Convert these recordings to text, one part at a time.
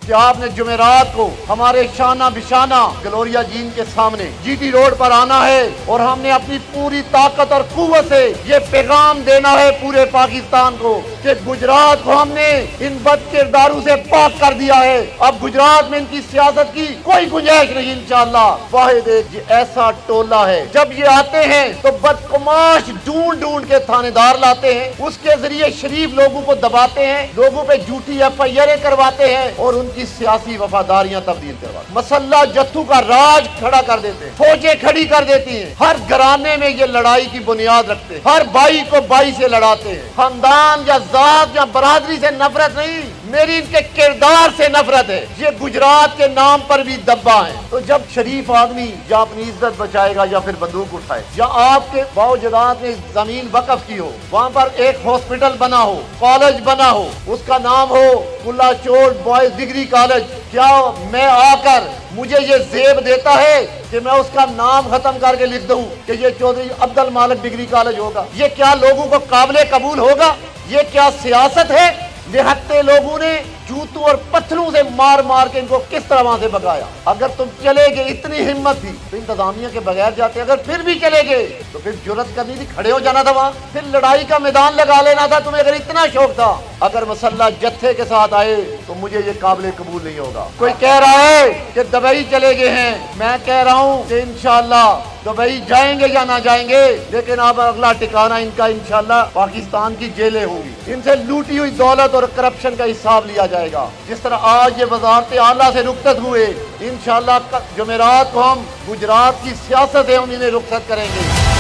कि आपने जुमेरात को हमारे शाना बिशाना ग्लोरिया जीन के सामने जीटी रोड पर आना है और हमने अपनी पूरी ताकत और कुव्वत से ये पैगाम देना है पूरे पाकिस्तान को कि गुजरात को हमने इन बद किरदारों से पाक कर दिया है। अब गुजरात में इनकी सियासत की कोई गुंजाइश नहीं इंशाअल्लाह। वाहिद एक ऐसा टोला है, जब ये आते हैं तो बदकुमाश ढूंढ ढूंढ के थानेदार लाते हैं, उसके जरिए शरीफ लोगों को दबाते हैं, लोगों पे झूठी FIR करवाते हैं और उनकी सियासी वफादारियां तब्दील करवाते हैं। मसल्ला जत्थू का राज खड़ा कर देते हैं, फौजें खड़ी कर देती हैं, हर घराने में ये लड़ाई की बुनियाद रखते हैं, हर भाई को भाई से लड़ाते हैं। खानदान या जात या बरादरी से नफरत नहीं, मेरी इनके किरदार से नफरत है। ये गुजरात के नाम पर भी दब्बा है। तो जब शरीफ आदमी या अपनी इज्जत बचाएगा या फिर बंदूक उठाए, या आपके बावजदात में जमीन वक्फ की हो, वहाँ पर एक हॉस्पिटल बना हो, कॉलेज बना हो, उसका नाम हो कुल्ला चोट बॉयज डिग्री कॉलेज, क्या मैं आकर मुझे ये जेब देता है कि मैं उसका नाम खत्म करके लिख दूं कि ये चौधरी अब्दुल मालिक डिग्री कॉलेज होगा? ये क्या लोगों को काबिल कबूल होगा? ये क्या सियासत है? निहत्ते लोगों ने जूतों और पत्थरों से मार मार के इनको किस तरह वहां से भगाया। अगर तुम चले गए, इतनी हिम्मत थी तो इंतजामिया के बगैर जाते। अगर फिर भी चले गए तो फिर जुर्रत करनी थी, खड़े हो जाना था वहां, फिर लड़ाई का मैदान लगा लेना था तुम्हें, अगर इतना शौक था। अगर मसल्ला जत्थे के साथ आए तो मुझे ये काबिल कबूल नहीं होगा। कोई कह रहा है कि दुबई चले गए हैं, मैं कह रहा हूँ कि इंशाअल्लाह दुबई जाएंगे या ना जाएंगे, लेकिन अब अगला ठिकाना इनका इंशाअल्लाह पाकिस्तान की जेलें होगी। इनसे लूटी हुई दौलत और करप्शन का हिसाब लिया जाएगा। जिस तरह आज ये वजारत आला से रुखसत हुए, इंशाअल्लाह जुमेरात को हम गुजरात की सियासत है उन्हें रुखसत करेंगे।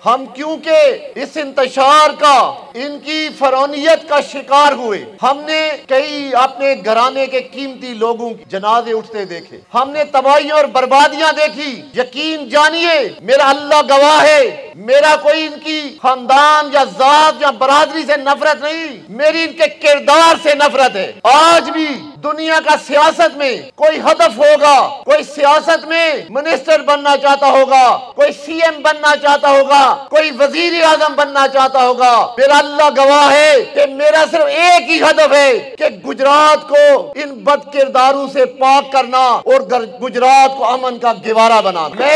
हम क्योंकि इस इंतशार का, इनकी फरौनियत का शिकार हुए, हमने कई अपने घराने के कीमती लोगों के जनाजे उठते देखे, हमने तबाही और बर्बादियां देखी। यकीन जानिए, मेरा अल्लाह गवाह है, मेरा कोई इनकी खानदान या जात या बरादरी से नफरत नहीं, मेरी इनके किरदार से नफरत है। आज भी दुनिया का सियासत में कोई हदफ होगा, कोई सियासत में मिनिस्टर बनना चाहता होगा, कोई CM बनना चाहता होगा, कोई वजीर आजम बनना चाहता होगा, मेरा अल्लाह गवाह है कि मेरा सिर्फ एक ही हदफ है कि गुजरात को इन बद किरदारों से पाक करना और गुजरात को अमन का गवारा बनाना।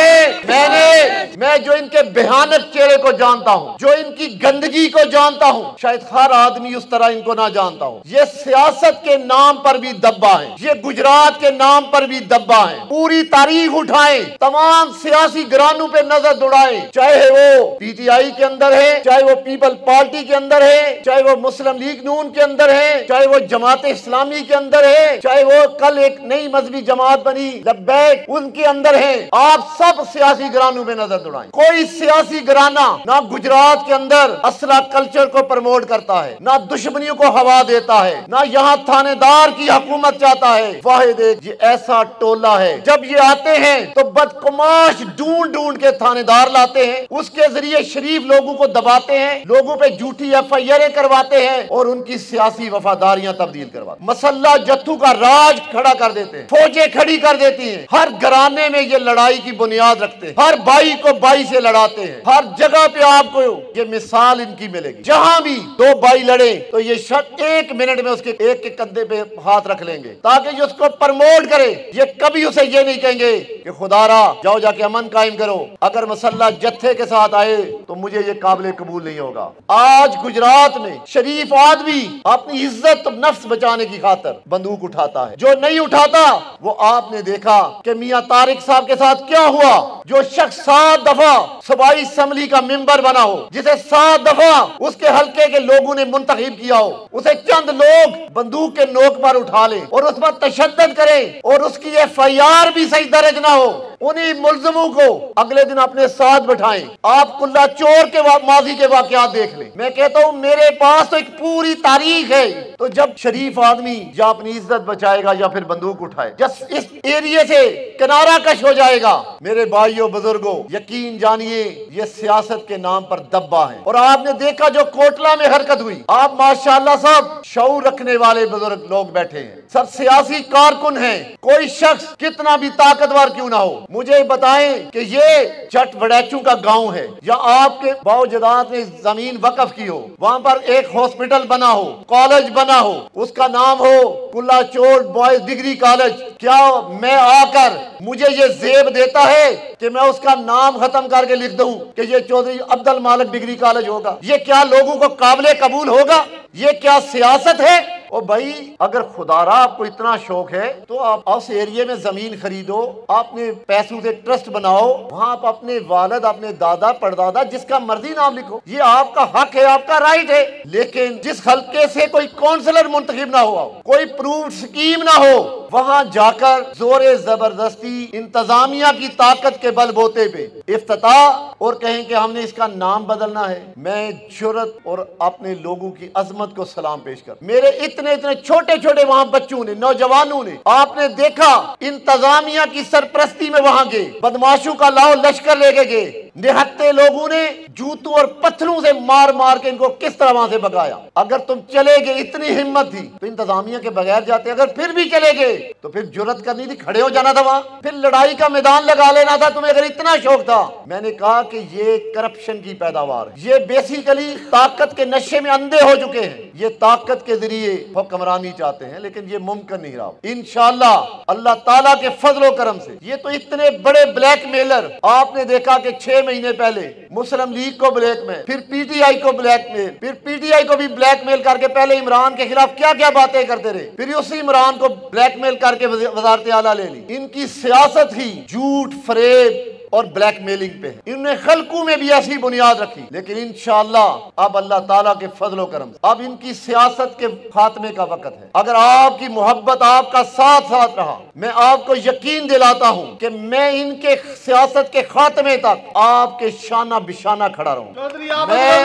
मैं जो इनके भयानक चेहरे को जानता हूँ, जो इनकी गंदगी को जानता हूँ, शायद हर आदमी उस तरह इनको ना जानता हूँ। ये सियासत के नाम पर भी दब्बा है, ये गुजरात के नाम पर भी दब्बा है। पूरी तारीख उठाएं, तमाम सियासी घरानों पे नजर दौड़ाएं, चाहे वो PTI के अंदर है, चाहे वो पीपल पार्टी के अंदर है, चाहे वो मुस्लिम लीग नून के अंदर है, चाहे वो जमात इस्लामी के अंदर है, चाहे वो कल एक नई मजहबी जमात बनी लब्बैक उनके अंदर है। आप सब सियासी घरानों पे नजर दौड़ाएं। कोई सियासी घराना ना गुजरात के अंदर असला कल्चर को प्रमोट करता है, ना दुश्मनियों को हवा देता है, ना यहाँ थानेदार की हुकूमत चाहता है। वाहिद एक ये ऐसा टोला है, जब ये आते हैं तो बदकुमाश ढूंढ ढूंढ के थानेदार लाते हैं, उसके जरिए शरीफ लोगों को दबाते हैं, लोगों पे झूठी FIR करवाते हैं और उनकी सियासी वफादारियां तब्दील करवाते हैं। मसल्ला जत्थू का राज खड़ा कर देते हैं, फौजें खड़ी कर देती हैं, हर घराने में ये लड़ाई की बुनियाद रखते हैं, हर भाई को भाई से लड़ाते हैं, हर जगह पे आपको ये मिसाल इनकी मिलेगी। जहां भी दो भाई लड़े तो ये शख्स 1 मिनट में उसके एक के कंधे पे हाथ रख लेंगे ताकि जो उसको प्रमोट करे। ये कभी उसे ये नहीं कहेंगे कि खुदारा जाओ जाके अमन कायम करो। अगर मसल्ला जत्थे के साथ आए तो मुझे ये काबिल कबूल नहीं होगा। आज गुजरात में शरीफ आदमी अपनी इज्जत नफ्स बचाने की खातिर बंदूक उठाता है, जो नहीं उठाता वो आपने देखा कि मियां तारिक साहब के साथ क्या हुआ। जो शख्स 7 दफा सूबाई असेंबली का मेंबर बना हो, जिसे 7 दफा उसके हल्के के लोगों ने मुंतखब किया हो, उसे चंद लोग बंदूक के नोक पर उठा ले और उस पर तशद्दुद करें और उसकी FIR भी सही दर्ज ना हो, उन्हीं मुल्जिमों को अगले दिन अपने साथ बिठाएं। आप कुल्ला चोर के माजी के वाकयात देख लें। मैं कहता हूं मेरे पास तो एक पूरी तारीख है। तो जब शरीफ आदमी या अपनी इज्जत बचाएगा या फिर बंदूक उठाए, जब इस एरिया से किनारा कश हो जाएगा, मेरे भाइयों बुजुर्गों, यकीन जानिए ये सियासत के नाम पर दब्बा है। और आपने देखा जो कोटला में हरकत हुई, आप माशाअल्लाह सब शऊर रखने वाले बुजुर्ग लोग बैठे हैं, सब सियासी कारकुन हैं। कोई शख्स कितना भी ताकतवर क्यों ना हो, मुझे बताएं कि ये जट वड़ैचू का गांव है या आपके बाओजदाद ने जमीन वक्फ की हो, वहां पर एक हॉस्पिटल बना हो, कॉलेज बना हो, उसका नाम हो कुल्ला चोट बॉयज डिग्री कॉलेज, क्या मैं आकर मुझे ये जेब देता है कि मैं उसका नाम खत्म करके लिख दूं कि ये चौधरी अब्दुल मालिक डिग्री कॉलेज होगा? ये क्या लोगों को काबिल कबूल होगा? ये क्या सियासत है? ओ भाई, अगर खुदारा आपको इतना शौक है तो आप उस एरिया में जमीन खरीदो, आपने पैसों से ट्रस्ट बनाओ, वहां आप अपने वालिद, अपने दादा परदादा जिसका मर्जी नाम लिखो, ये आपका हक है, आपका राइट है। लेकिन जिस हल्के से कोई काउंसलर मुंतखब ना हुआ, कोई प्रूव स्कीम ना हो, वहां जाकर जोरे जबरदस्ती इंतजामिया की ताकत के बलबूते पे इफ्तिताह और कहें कि हमने इसका नाम बदलना है, मैं जुर्रत और अपने लोगों की अजमत को सलाम पेश कर। मेरे इतने इतने छोटे छोटे वहां बच्चों ने, नौजवानों ने, आपने देखा इंतजामिया की सरपरस्ती में वहां गए, बदमाशों का लाओ लश्कर लेके गए, निहत्ते लोगों ने जूतों और पत्थरों से मार मार के इनको किस तरह वहां से भगाया। अगर तुम चले गए, इतनी हिम्मत थी तो इंतजामिया के बगैर जाते, अगर फिर भी चले गए तो फिर जुर्रत करनी थी, खड़े हो जाना था वहां, फिर लड़ाई का मैदान लगा लेना था तुम्हें, अगर इतना शौक था। मैंने कहा कि ये करप्शन की पैदावार है, ये बेसिकली ताकत के नशे में अंधे हो चुके हैं, ये ताकत के जरिए हुक्मरानी चाहते हैं, लेकिन ये मुमकिन नहीं रहा। इंशाअल्लाह अल्लाह ताला के फजलो करम से ये तो इतने बड़े ब्लैकमेलर, आपने देखा कि 6 महीने पहले मुस्लिम लीग को ब्लैकमेल, फिर पीटीआई को ब्लैकमेल, फिर पीटीआई को भी ब्लैकमेल करके पहले इमरान के खिलाफ क्या क्या बातें करते रहे, फिर उसी इमरान को ब्लैकमेल करके वज़ारत आला ले ली। इनकी सियासत ही झूठ, फरेब और ब्लैकमेलिंग पे है। इन्होंने खल्कू में भी ऐसी बुनियाद रखी, लेकिन इंशाअल्लाह अब अल्लाह ताला के फजलो करम अब इनकी सियासत के खात्मे का वक्त है। अगर आपकी मोहब्बत, आपका साथ साथ रहा, मैं आपको यकीन दिलाता हूं कि मैं इनके सियासत के खात्मे तक आपके शाना बिशाना खड़ा रहूंगा। मैं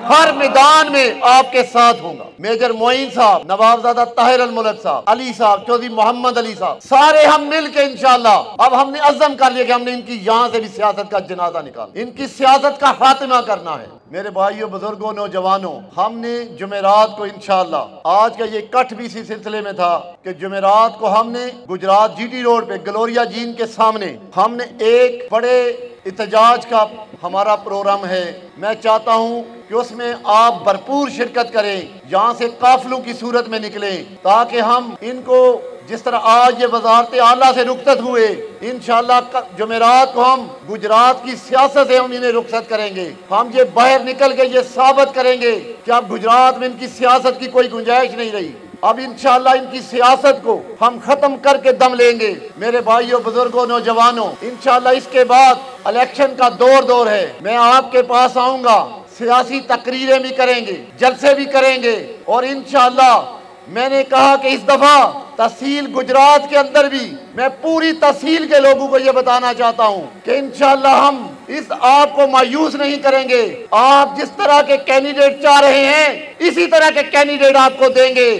हर मैदान में आपके साथ होऊंगा। मेजर मोइन साहब, नवाबजादा ताहिर अल मुल्क साहब, अली साहब, चौधरी मोहम्मद अली साहब, सारे हम मिल के इंशाअल्लाह अब हमने अज़्म कर लिया कि हमने इनकी यहाँ से भी सियासत का जनाजा निकाल, इनकी सियासत का खात्मा करना है। मेरे भाइयों, बुजुर्गों, नौजवानों, हमने जुमेरात को इंशाअल्लाह, आज का ये कट भी इसी सिलसिले में था कि जुमेरात को हमने गुजरात जीटी रोड पे ग्लोरिया जीन के सामने हमने एक बड़े एहतजाज का हमारा प्रोग्राम है। मैं चाहता हूं कि उसमें आप भरपूर शिरकत करें, यहाँ से काफिलों की सूरत में निकलें, ताकि हम इनको जिस तरह आज ये वज़ारत आला से रुखसत हुए, इंशाअल्लाह जुमेरात को हम गुजरात की सियासत से हम इन्हें रुखसत करेंगे। हम ये बाहर निकल के ये साबित करेंगे कि अब गुजरात में इनकी सियासत की कोई गुंजाइश नहीं रही। अब इंशाअल्लाह इनकी सियासत को हम खत्म करके दम लेंगे। मेरे भाइयों, बुजुर्गों, नौजवानों, इंशाअल्लाह इसके बाद इलेक्शन का दौर है। मैं आपके पास आऊंगा, सियासी तकरीरें भी करेंगे, जलसे भी करेंगे, और इंशाअल्लाह मैंने कहा कि इस दफा तहसील गुजरात के अंदर भी मैं पूरी तहसील के लोगों को यह बताना चाहता हूं कि इंशाअल्लाह हम इस आपको मायूस नहीं करेंगे। आप जिस तरह के कैंडिडेट चाह रहे हैं, इसी तरह के कैंडिडेट आपको देंगे,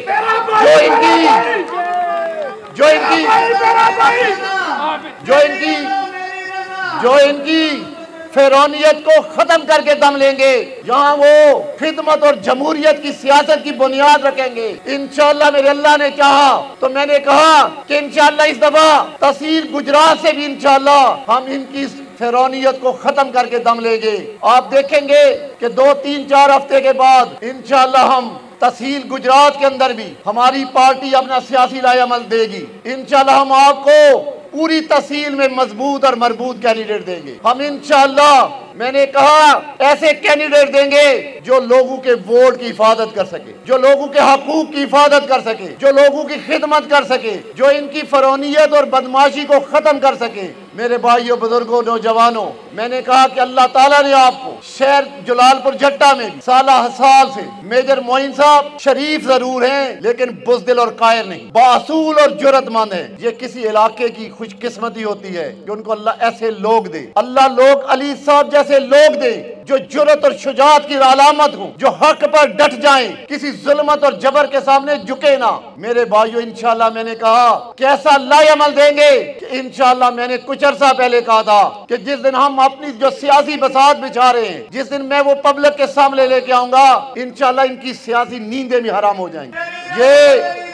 जो इनकी फिरौनियत को खत्म करके दम लेंगे। यहाँ वो खिदमत और जमहूरियत की सियासत की बुनियाद रखेंगे इंशाअल्लाह। मेरे अल्लाह ने चाहा तो मैंने कहा कि इंशाअल्लाह इस दफा तहसील गुजरात से भी इंशाअल्लाह हम इनकी फिरौनियत को खत्म करके दम लेंगे। आप देखेंगे कि 2-3-4 हफ्ते के बाद इंशाअल्लाह हम तहसील गुजरात के अंदर भी हमारी पार्टी अपना सियासी लाएअमल देगी। इंशाअल्लाह हम आपको पूरी तहसील में मजबूत और मरबूत कैंडिडेट देंगे। हम इंशाअल्लाह, मैंने कहा, ऐसे कैंडिडेट देंगे जो लोगों के वोट की हिफाजत कर सके, जो लोगों के हकूक की हिफाजत कर सके, जो लोगों की खिदमत कर सके, जो इनकी फरौनियत और बदमाशी को खत्म कर सके। मेरे भाइयों, बुजुर्गों, नौजवानों, मैंने कहा कि अल्लाह ताला ने आपको शहर जलालपुर जट्टा में साल से मेजर मोइन साहब शरीफ जरूर हैं, लेकिन बुज़दिल और कायर नहीं, बासूल और जुर्रतमंद हैं। ये किसी इलाके की खुशकिस्मती होती है कि उनको अल्लाह ऐसे लोग दे। अल्लाह लोग अली साहब जैसे लोग दे जो जुर्रत और शुजात की अलामत हो, जो हक पर डट जाएं, किसी जुल्मत और जबर के सामने झुके ना। मेरे भाइयों, इंशाअल्लाह मैंने कहा कैसा लाएअमल देंगे कि इंशाअल्लाह मैंने कुछ अरसा पहले कहा था कि जिस दिन हम अपनी जो सियासी बसात बिछा रहे हैं, जिस दिन मैं वो पब्लिक के सामने लेके आऊंगा, इंशाअल्लाह इनकी सियासी नींदें भी हराम हो जाएंगी। ये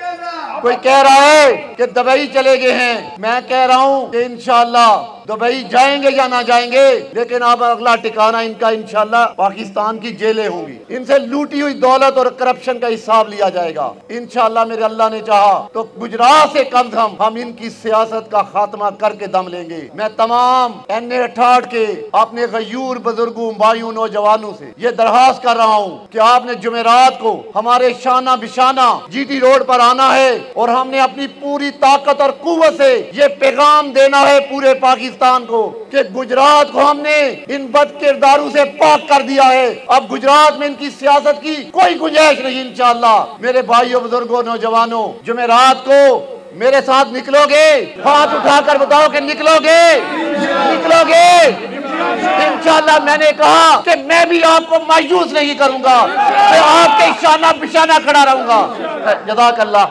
कोई कह रहा है कि दुबई चले गए हैं, मैं कह रहा हूं कि इंशाअल्लाह दुबई जाएंगे या ना जाएंगे, लेकिन अब अगला ठिकाना इनका इंशाल्लाह पाकिस्तान की जेलें होंगी। इनसे लूटी हुई दौलत और करप्शन का हिसाब लिया जाएगा इंशाल्लाह। मेरे अल्लाह ने चाहा तो गुजरात से कम से कम हम इनकी सियासत का खात्मा करके दम लेंगे। मैं तमाम NA-68 के अपने गयूर बुजुर्गों, भाइयों, नौजवानों से ये दरखास्त कर रहा हूँ कि आपने जुमेरात को हमारे शाना बिशाना GT रोड पर आना है और हमने अपनी पूरी ताकत और कुव्वत से ये पैगाम देना है पूरे पाकिस्तान को कि गुजरात को हमने इन बद किरदारों से पाक कर दिया है। अब गुजरात में इनकी सियासत की कोई गुंजाइश नहीं इंशाअल्लाह। मेरे भाइयों, बुजुर्गों, नौजवानों, जुमेरात को मेरे साथ निकलोगे? हाथ उठाकर बताओ कि निकलोगे? निकलोगे इंशाअल्लाह। मैंने कहा कि मैं भी आपको मायूस नहीं करूंगा, मैं आपके शाना बिशाना खड़ा रहूंगा। जज़ाकल्लाह।